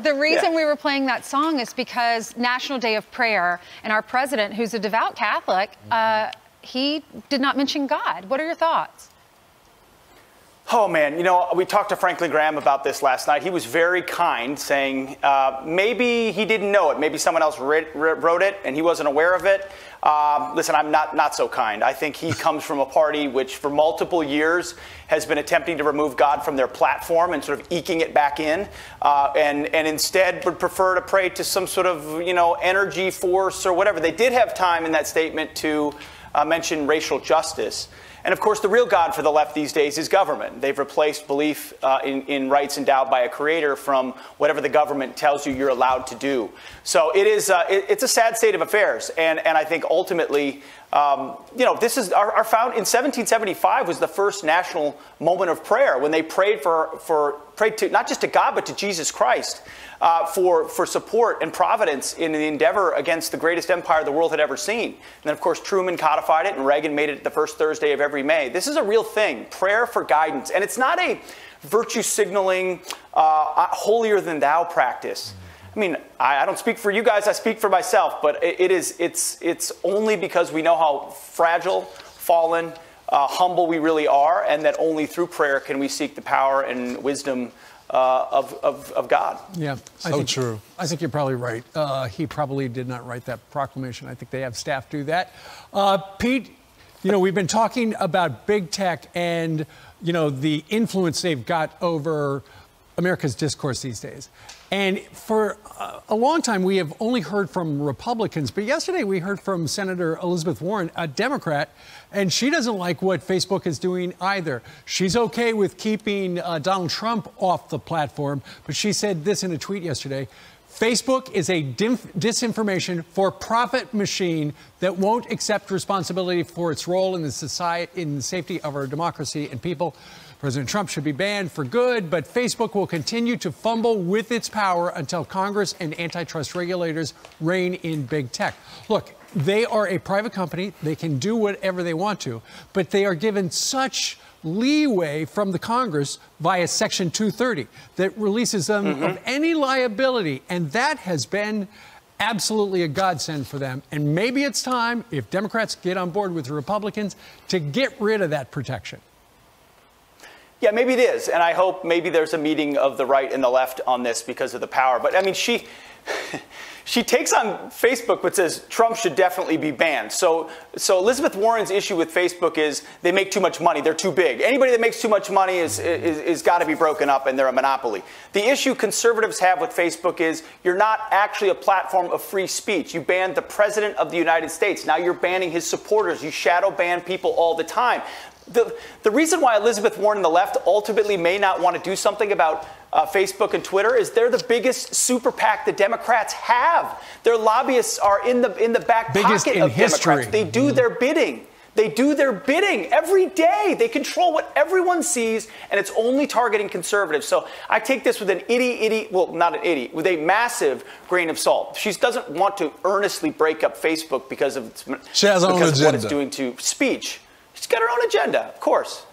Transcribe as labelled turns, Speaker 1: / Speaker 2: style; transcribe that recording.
Speaker 1: The reason we were playing that song is because National Day of Prayer, and our president, who's a devout Catholic, he did not mention God. What are your thoughts?
Speaker 2: Oh, man, you know, we talked to Franklin Graham about this last night. He was very kind, saying maybe he didn't know it. Maybe someone else wrote it and he wasn't aware of it. Listen, I'm not so kind. I think he comes from a party which for multiple years has been attempting to remove God from their platform and sort of eking it back in, and instead would prefer to pray to some sort of, you know, energy force or whatever. They did have time in that statement to mention racial justice. And of course, the real God for the left these days is government. They've replaced belief in rights endowed by a creator from whatever the government tells you you're allowed to do. So it is, it's a sad state of affairs. And I think ultimately, you know, this is our found in 1775 was the first national moment of prayer when they prayed prayed to not just to God but to Jesus Christ for support and providence in the endeavor against the greatest empire the world had ever seen. And then of course Truman codified it and Reagan made it the first Thursday of every May. This is a real thing, prayer for guidance, and it's not a virtue signaling holier than thou practice. I mean, I don't speak for you guys, I speak for myself, but it's only because we know how fragile, fallen, humble we really are, and that only through prayer can we seek the power and wisdom of God.
Speaker 3: Yeah,
Speaker 4: so true.
Speaker 3: I think you're probably right. He probably did not write that proclamation. I think they have staff do that. Pete, you know, we've been talking about big tech and, you know, the influence they've got over America's discourse these days. And for a long time, we have only heard from Republicans. But yesterday, we heard from Senator Elizabeth Warren, a Democrat, and she doesn't like what Facebook is doing either. She's okay with keeping Donald Trump off the platform. But she said this in a tweet yesterday. Facebook is a disinformation for profit machine that won't accept responsibility for its role in the society, in the safety of our democracy and people. President Trump should be banned for good, but Facebook will continue to fumble with its power until Congress and antitrust regulators rein in big tech. Look, they are a private company. They can do whatever they want to, but they are given such leeway from the Congress via Section 230 that releases them of any liability. And that has been absolutely a godsend for them. And maybe it's time, if Democrats get on board with the Republicans, to get rid of that protection.
Speaker 2: Yeah, maybe it is. And I hope maybe there's a meeting of the right and the left on this because of the power. But I mean, she takes on Facebook what says Trump should definitely be banned. So Elizabeth Warren's issue with Facebook is they make too much money. They're too big. Anybody that makes too much money is got to be broken up and they're a monopoly. The issue conservatives have with Facebook is you're not actually a platform of free speech. You banned the president of the United States. Now you're banning his supporters. You shadow ban people all the time. The reason why Elizabeth Warren and the left ultimately may not want to do something about Facebook and Twitter is they're the biggest super PAC the Democrats have. Their lobbyists are in the back pocket of Democrats. They do their bidding. They do their bidding every day. They control what everyone sees, and it's only targeting conservatives. So I take this with not an itty, with a massive grain of salt. She doesn't want to earnestly break up Facebook because of what it's doing to speech. She's got her own agenda, of course.